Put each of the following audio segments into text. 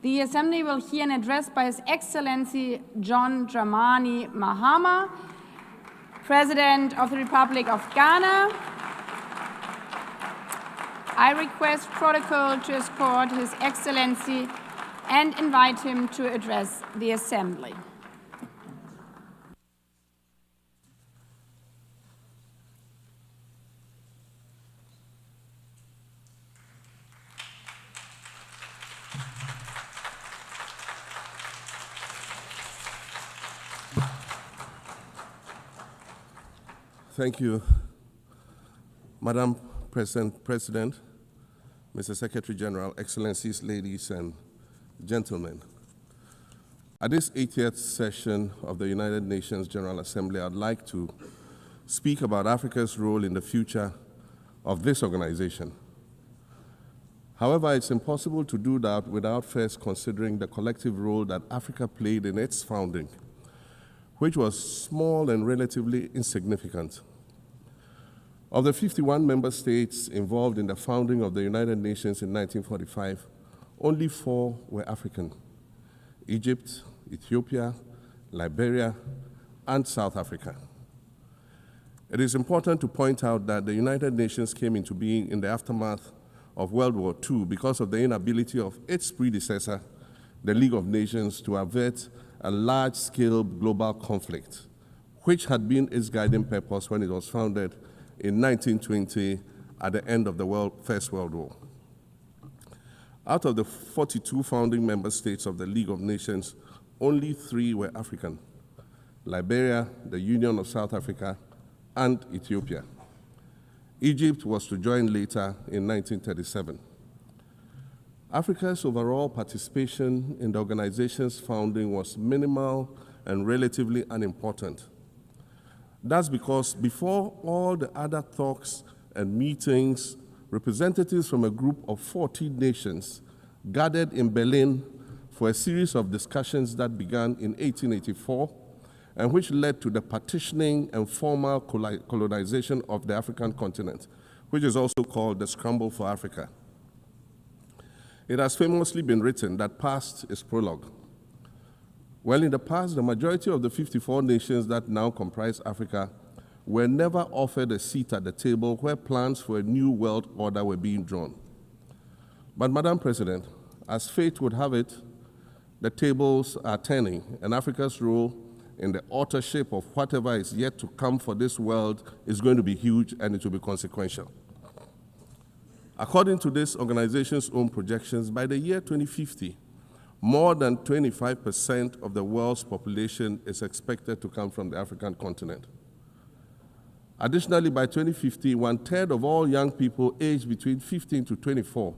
The Assembly will hear an address by His Excellency John Dramani Mahama, President of the Republic of Ghana. I request protocol to escort His Excellency and invite him to address the Assembly. Thank you, Madam President, Mr. Secretary General, Excellencies, ladies and gentlemen. At this 80th session of the United Nations General Assembly, I'd like to speak about Africa's role in the future of this organization. However, it's impossible to do that without first considering the collective role that Africa played in its founding, which was small and relatively insignificant. Of the 51 member states involved in the founding of the United Nations in 1945, only 4 were African: Egypt, Ethiopia, Liberia, and South Africa. It is important to point out that the United Nations came into being in the aftermath of World War II because of the inability of its predecessor, the League of Nations, to avert a large-scale global conflict, which had been its guiding purpose when it was founded in 1920 at the end of the First World War. Out of the 42 founding member states of the League of Nations, only 3 were African: Liberia, the Union of South Africa, and Ethiopia. Egypt was to join later in 1937. Africa's overall participation in the organization's founding was minimal and relatively unimportant. That's because before all the other talks and meetings, representatives from a group of 14 nations gathered in Berlin for a series of discussions that began in 1884 and which led to the partitioning and formal colonization of the African continent, which is also called the Scramble for Africa. It has famously been written that past is prologue. Well, in the past, the majority of the 54 nations that now comprise Africa were never offered a seat at the table where plans for a new world order were being drawn. But, Madam President, as fate would have it, the tables are turning, and Africa's role in the authorship of whatever is yet to come for this world is going to be huge, and it will be consequential. According to this organization's own projections, by the year 2050, more than 25% of the world's population is expected to come from the African continent. Additionally, by 2050, 1/3 of all young people aged between 15 to 24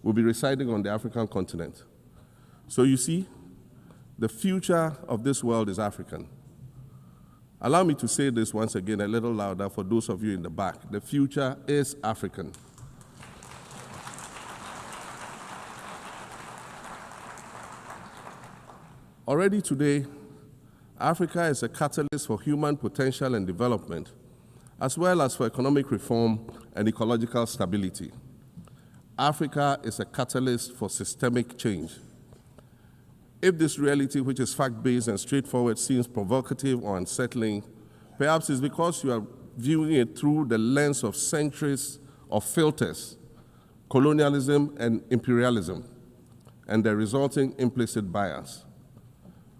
will be residing on the African continent. So you see, the future of this world is African. Allow me to say this once again a little louder for those of you in the back. The future is African. Already today, Africa is a catalyst for human potential and development, as well as for economic reform and ecological stability. Africa is a catalyst for systemic change. If this reality, which is fact-based and straightforward, seems provocative or unsettling, perhaps it's because you are viewing it through the lens of centuries of filters, colonialism and imperialism, and the resulting implicit bias.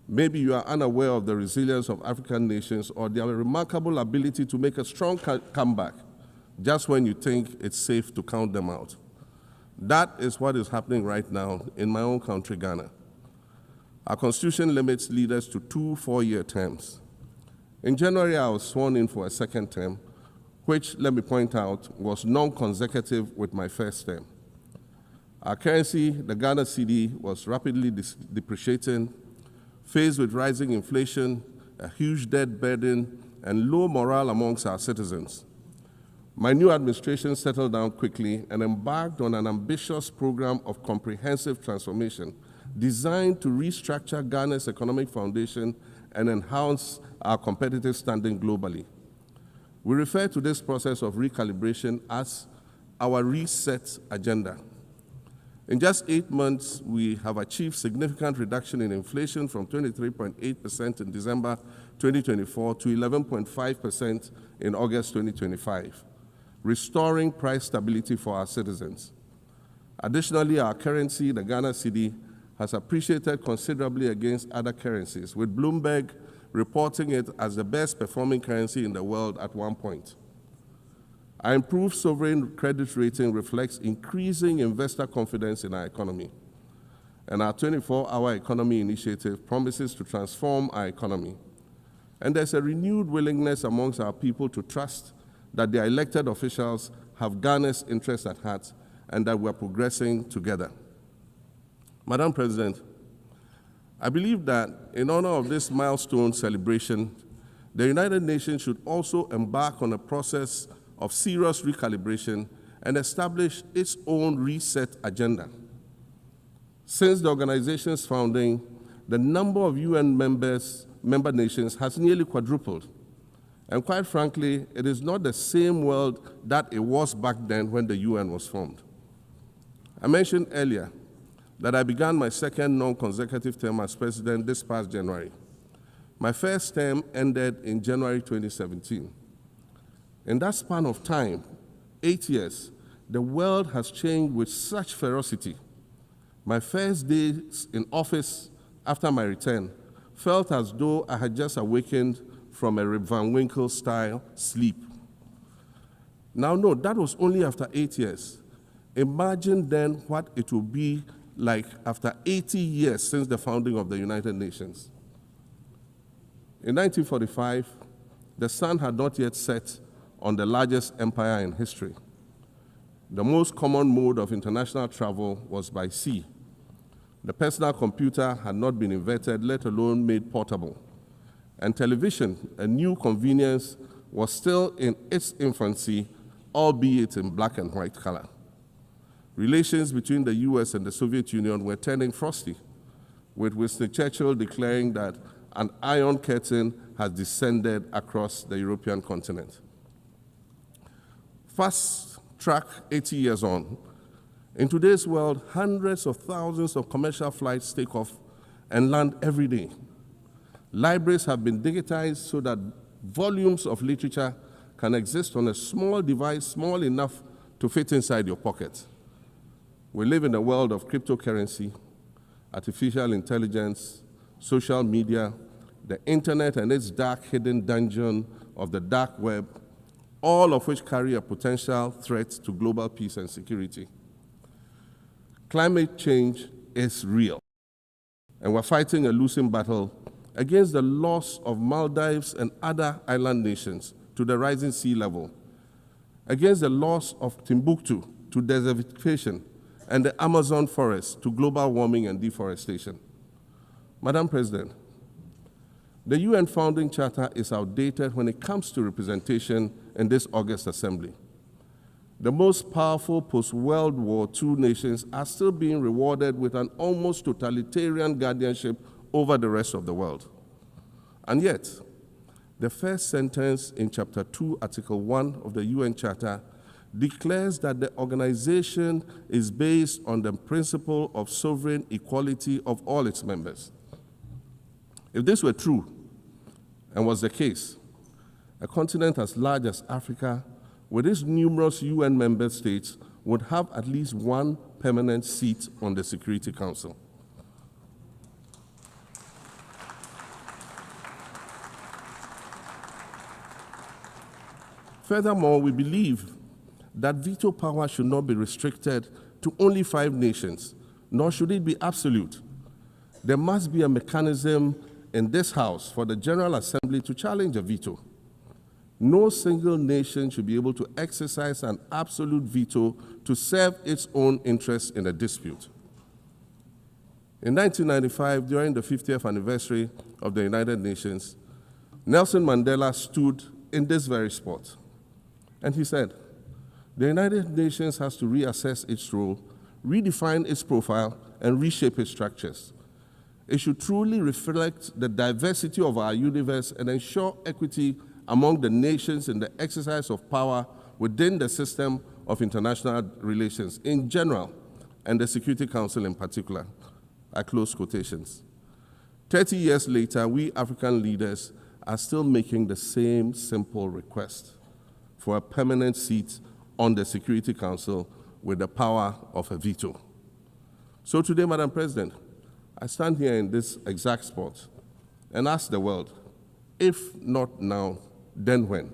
Maybe you are unaware of the resilience of African nations or their remarkable ability to make a strong comeback just when you think it's safe to count them out. That is what is happening right now in my own country, Ghana. Our constitution limits leaders to 2 4-year terms. In January, I was sworn in for a second term, which, let me point out, was non-consecutive with my first term. Our currency, the Ghana cedi, was rapidly depreciating. Faced with rising inflation, a huge debt burden, and low morale amongst our citizens, my new administration settled down quickly and embarked on an ambitious program of comprehensive transformation designed to restructure Ghana's economic foundation and enhance our competitive standing globally. We refer to this process of recalibration as our reset agenda. In just 8 months, we have achieved significant reduction in inflation from 23.8% in December 2024 to 11.5% in August 2025, restoring price stability for our citizens. Additionally, our currency, the Ghana cedi, has appreciated considerably against other currencies, with Bloomberg reporting it as the best performing currency in the world at one point. Our improved sovereign credit rating reflects increasing investor confidence in our economy, and our 24-hour economy initiative promises to transform our economy. And there's a renewed willingness amongst our people to trust that their elected officials have Ghana's interests at heart and that we're progressing together. Madam President, I believe that in honor of this milestone celebration, the United Nations should also embark on a process of serious recalibration and establish its own reset agenda. Since the organization's founding, the number of UN member nations has nearly quadrupled. And quite frankly, it is not the same world that it was back then when the UN was formed. I mentioned earlier that I began my second non-consecutive term as president this past January. My first term ended in January 2017. In that span of time, 8 years, the world has changed with such ferocity. My first days in office after my return felt as though I had just awakened from a Rip Van Winkle-style sleep. Now, no, that was only after 8 years. Imagine then what it will be like after 80 years since the founding of the United Nations. In 1945, the sun had not yet set on the largest empire in history. The most common mode of international travel was by sea. The personal computer had not been invented, let alone made portable. And television, a new convenience, was still in its infancy, albeit in black and white color. Relations between the US and the Soviet Union were turning frosty, with Winston Churchill declaring that an iron curtain has descended across the European continent. Fast track 80 years on, in today's world, hundreds of thousands of commercial flights take off and land every day. Libraries have been digitized so that volumes of literature can exist on a small device, small enough to fit inside your pocket. We live in a world of cryptocurrency, artificial intelligence, social media, the internet and its dark hidden dungeon of the dark web, all of which carry a potential threat to global peace and security. Climate change is real, and we're fighting a losing battle against the loss of Maldives and other island nations to the rising sea level, against the loss of Timbuktu to desertification, and the Amazon forest to global warming and deforestation. Madam President, the UN Founding Charter is outdated when it comes to representation in this August Assembly. The most powerful post-World War II nations are still being rewarded with an almost totalitarian guardianship over the rest of the world. And yet, the first sentence in Chapter 2, Article 1 of the UN Charter declares that the organization is based on the principle of sovereign equality of all its members. If this were true, and was the case, a continent as large as Africa, with its numerous UN member states, would have at least one permanent seat on the Security Council. Furthermore, we believe that veto power should not be restricted to only 5 nations, nor should it be absolute. There must be a mechanism in this House for the General Assembly to challenge a veto. No single nation should be able to exercise an absolute veto to serve its own interests in a dispute. In 1995, during the 50th anniversary of the United Nations, Nelson Mandela stood in this very spot, and he said, "The United Nations has to reassess its role, redefine its profile, and reshape its structures. It should truly reflect the diversity of our universe and ensure equity among the nations in the exercise of power within the system of international relations in general and the Security Council in particular, I close quotations. 30 years later, we African leaders are still making the same simple request for a permanent seat on the Security Council with the power of a veto. So today, Madam President, I stand here in this exact spot and ask the world, if not now, then when?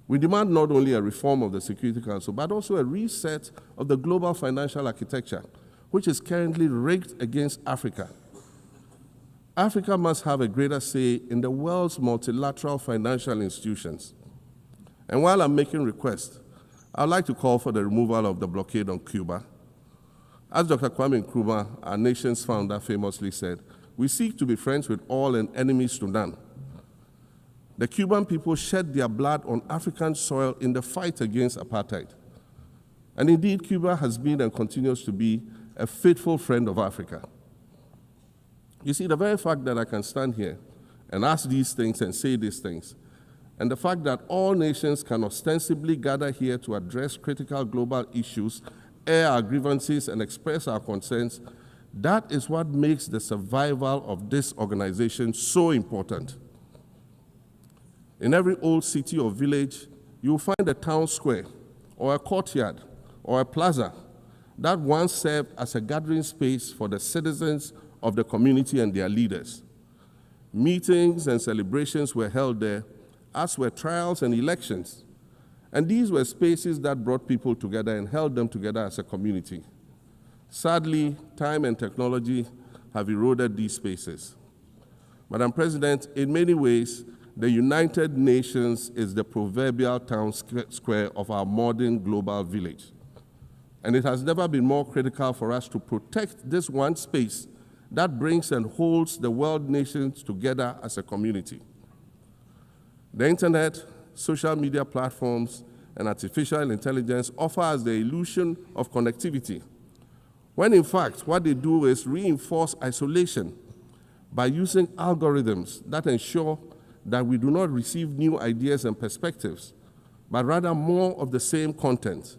We demand not only a reform of the Security Council, but also a reset of the global financial architecture, which is currently rigged against Africa. Africa must have a greater say in the world's multilateral financial institutions. And while I'm making requests, I'd like to call for the removal of the blockade on Cuba. As Dr. Kwame Nkrumah, our nation's founder, famously said, we seek to be friends with all and enemies to none. The Cuban people shed their blood on African soil in the fight against apartheid. And indeed, Cuba has been and continues to be a faithful friend of Africa. You see, the very fact that I can stand here and ask these things and say these things, and the fact that all nations can ostensibly gather here to address critical global issues, air our grievances, and express our concerns, that is what makes the survival of this organization so important. In every old city or village, you will find a town square, or a courtyard, or a plaza that once served as a gathering space for the citizens of the community and their leaders. Meetings and celebrations were held there, as were trials and elections. And these were spaces that brought people together and held them together as a community. Sadly, time and technology have eroded these spaces. Madam President, in many ways, the United Nations is the proverbial town square of our modern global village. And it has never been more critical for us to protect this one space that brings and holds the world nations together as a community. The internet, social media platforms, and artificial intelligence offer us the illusion of connectivity, when in fact what they do is reinforce isolation by using algorithms that ensure that we do not receive new ideas and perspectives, but rather more of the same content.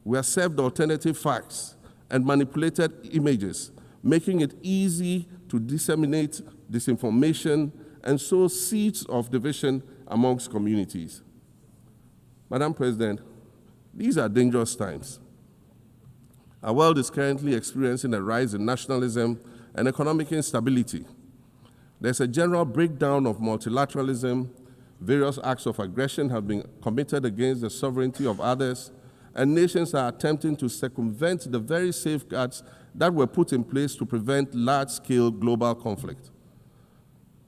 We are served alternative facts and manipulated images, making it easy to disseminate disinformation and sow seeds of division amongst communities. Madam President, these are dangerous times. Our world is currently experiencing a rise in nationalism and economic instability. There's a general breakdown of multilateralism. Various acts of aggression have been committed against the sovereignty of others, and nations are attempting to circumvent the very safeguards that were put in place to prevent large-scale global conflict.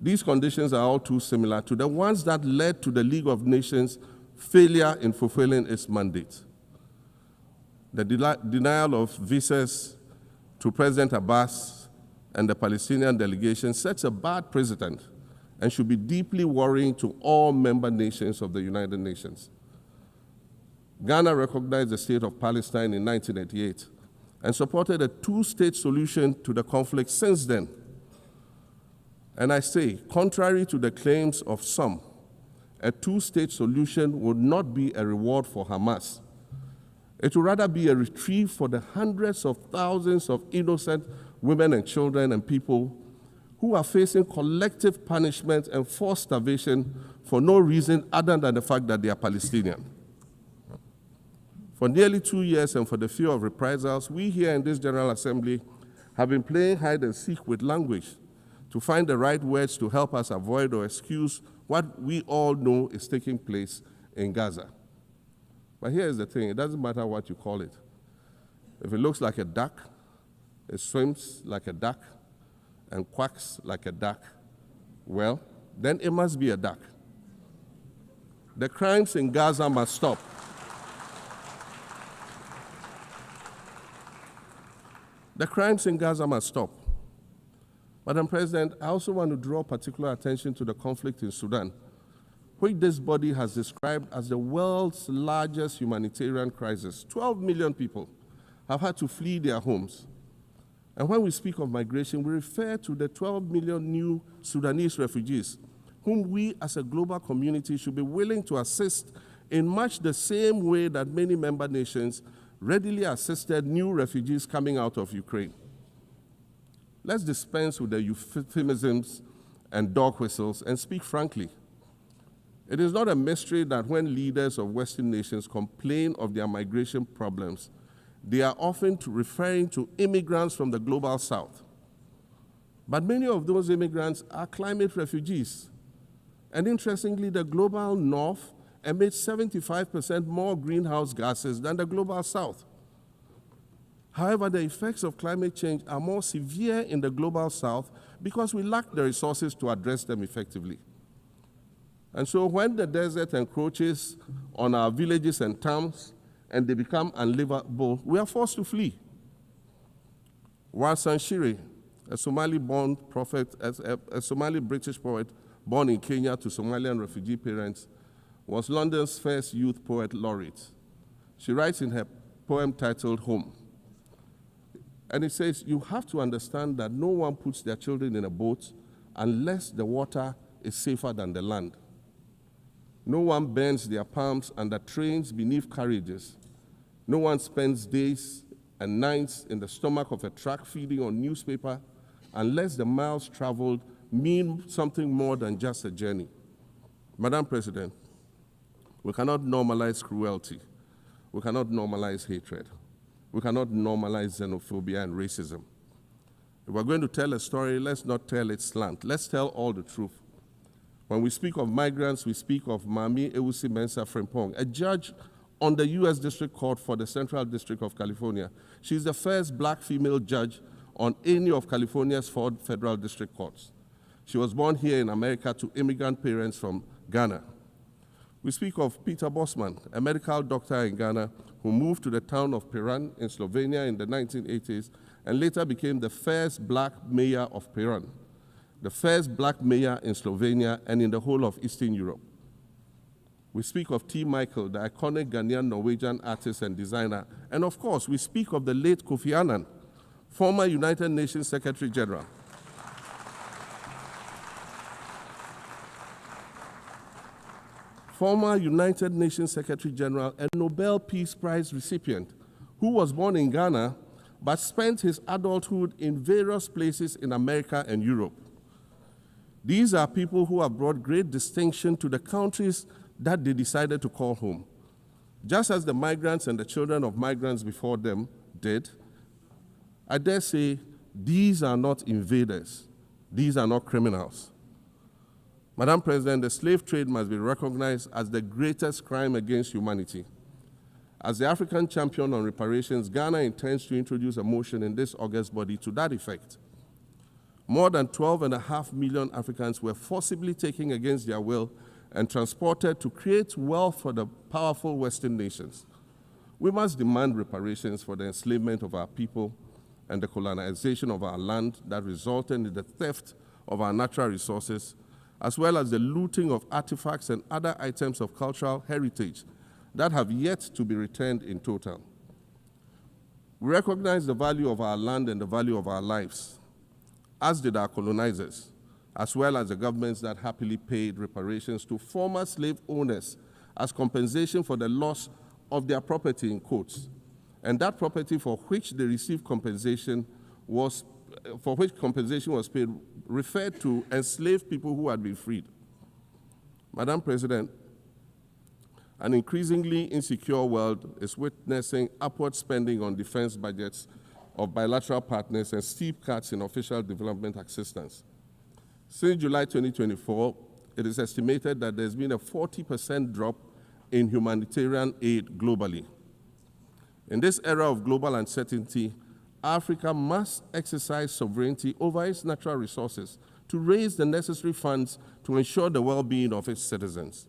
These conditions are all too similar to the ones that led to the League of Nations' failure in fulfilling its mandate. The denial of visas to President Abbas and the Palestinian delegation sets a bad precedent and should be deeply worrying to all member nations of the United Nations. Ghana recognized the state of Palestine in 1988 and supported a two-state solution to the conflict since then. And I say, contrary to the claims of some, a two-state solution would not be a reward for Hamas. It would rather be a reprieve for the hundreds of thousands of innocent women and children and people who are facing collective punishment and forced starvation for no reason other than the fact that they are Palestinian. For nearly 2 years and for the fear of reprisals, we here in this General Assembly have been playing hide and seek with language to find the right words to help us avoid or excuse what we all know is taking place in Gaza. But here's the thing, it doesn't matter what you call it. If it looks like a duck, it swims like a duck, and quacks like a duck, well, then it must be a duck. The crimes in Gaza must stop. The crimes in Gaza must stop. Madam President, I also want to draw particular attention to the conflict in Sudan, which this body has described as the world's largest humanitarian crisis. 12 million people have had to flee their homes. And when we speak of migration, we refer to the 12 million new Sudanese refugees, whom we as a global community should be willing to assist in much the same way that many member nations readily assisted new refugees coming out of Ukraine. Let's dispense with the euphemisms and dog whistles and speak frankly. It is not a mystery that when leaders of Western nations complain of their migration problems, they are often referring to immigrants from the global south. But many of those immigrants are climate refugees. And interestingly, the global north emits 75% more greenhouse gases than the global south. However, the effects of climate change are more severe in the global south because we lack the resources to address them effectively. And so when the desert encroaches on our villages and towns and they become unlivable, we are forced to flee. Warsan Shire, a Somali-born prophet, a Somali-British poet born in Kenya to Somalian refugee parents, was London's first youth poet laureate. She writes in her poem titled Home. And it says, you have to understand that no one puts their children in a boat unless the water is safer than the land. No one bends their palms under trains beneath carriages. No one spends days and nights in the stomach of a truck feeding on newspaper unless the miles traveled mean something more than just a journey. Madam President, we cannot normalize cruelty. We cannot normalize hatred. We cannot normalize xenophobia and racism. If we're going to tell a story, let's not tell it slant. Let's tell all the truth. When we speak of migrants, we speak of Mami Ewusi Mensah Frimpong, a judge on the U.S. District Court for the Central District of California. She's the first black female judge on any of California's 4 federal district courts. She was born here in America to immigrant parents from Ghana. We speak of Peter Bosman, a medical doctor in Ghana who moved to the town of Piran in Slovenia in the 1980s and later became the first black mayor of Piran, the first black mayor in Slovenia and in the whole of Eastern Europe. We speak of T. Michael, the iconic Ghanaian Norwegian artist and designer. And of course, we speak of the late Kofi Annan, former United Nations Secretary General. Former United Nations Secretary General and Nobel Peace Prize recipient, who was born in Ghana but spent his adulthood in various places in America and Europe. These are people who have brought great distinction to the countries that they decided to call home. Just as the migrants and the children of migrants before them did, I dare say these are not invaders. These are not criminals. Madam President, the slave trade must be recognized as the greatest crime against humanity. As the African champion on reparations, Ghana intends to introduce a motion in this August body to that effect. More than 12.5 million Africans were forcibly taken against their will and transported to create wealth for the powerful Western nations. We must demand reparations for the enslavement of our people and the colonization of our land that resulted in the theft of our natural resources, as well as the looting of artifacts and other items of cultural heritage that have yet to be returned in total. We recognize the value of our land and the value of our lives, as did our colonizers, as well as the governments that happily paid reparations to former slave owners as compensation for the loss of their property in quotes. And that property for which they received compensation was paid referred to enslaved people who had been freed. Madam President, an increasingly insecure world is witnessing upward spending on defense budgets of bilateral partners and steep cuts in official development assistance. Since July 2024, it is estimated that there's been a 40% drop in humanitarian aid globally. In this era of global uncertainty, Africa must exercise sovereignty over its natural resources to raise the necessary funds to ensure the well-being of its citizens.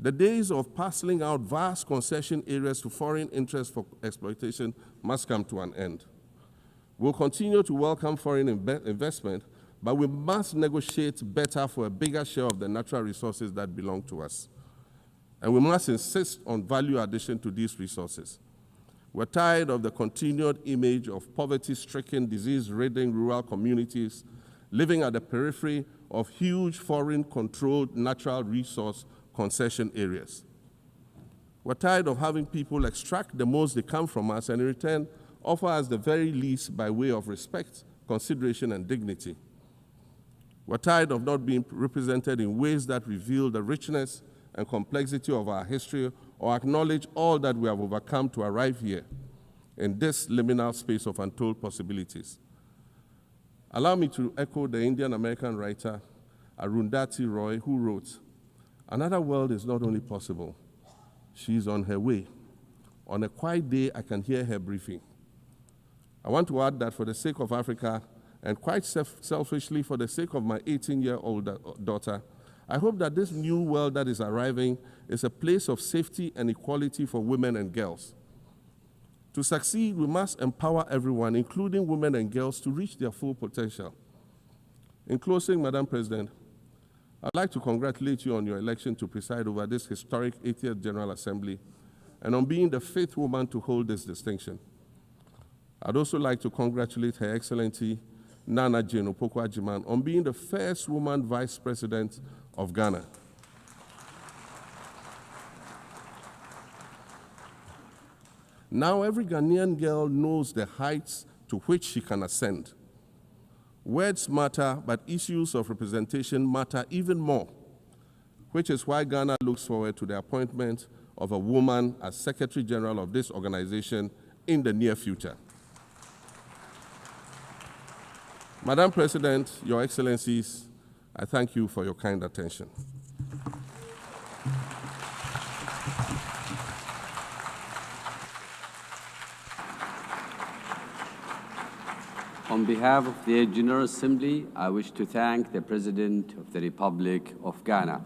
The days of parceling out vast concession areas to foreign interests for exploitation must come to an end. We'll continue to welcome foreign investment, but we must negotiate better for a bigger share of the natural resources that belong to us. And we must insist on value addition to these resources. We're tired of the continued image of poverty-stricken, disease-ridden rural communities living at the periphery of huge foreign-controlled natural resource concession areas. We're tired of having people extract the most they can from us and in return offer us the very least by way of respect, consideration, and dignity. We're tired of not being represented in ways that reveal the richness and complexity of our history or acknowledge all that we have overcome to arrive here in this liminal space of untold possibilities. Allow me to echo the Indian-American writer Arundhati Roy, who wrote, "Another world is not only possible, she is on her way. On a quiet day, I can hear her briefing." I want to add that for the sake of Africa, and quite selfishly for the sake of my 18-year-old daughter, I hope that this new world that is arriving is a place of safety and equality for women and girls. To succeed, we must empower everyone, including women and girls, to reach their full potential. In closing, Madam President, I'd like to congratulate you on your election to preside over this historic 80th General Assembly and on being the 5th woman to hold this distinction. I'd also like to congratulate Her Excellency Nana Jane Opoku-Agyeman on being the first woman Vice President of Ghana. Now every Ghanaian girl knows the heights to which she can ascend. Words matter, but issues of representation matter even more, which is why Ghana looks forward to the appointment of a woman as Secretary General of this organization in the near future. Madam President, Your Excellencies, I thank you for your kind attention. On behalf of the General Assembly, I wish to thank the President of the Republic of Ghana.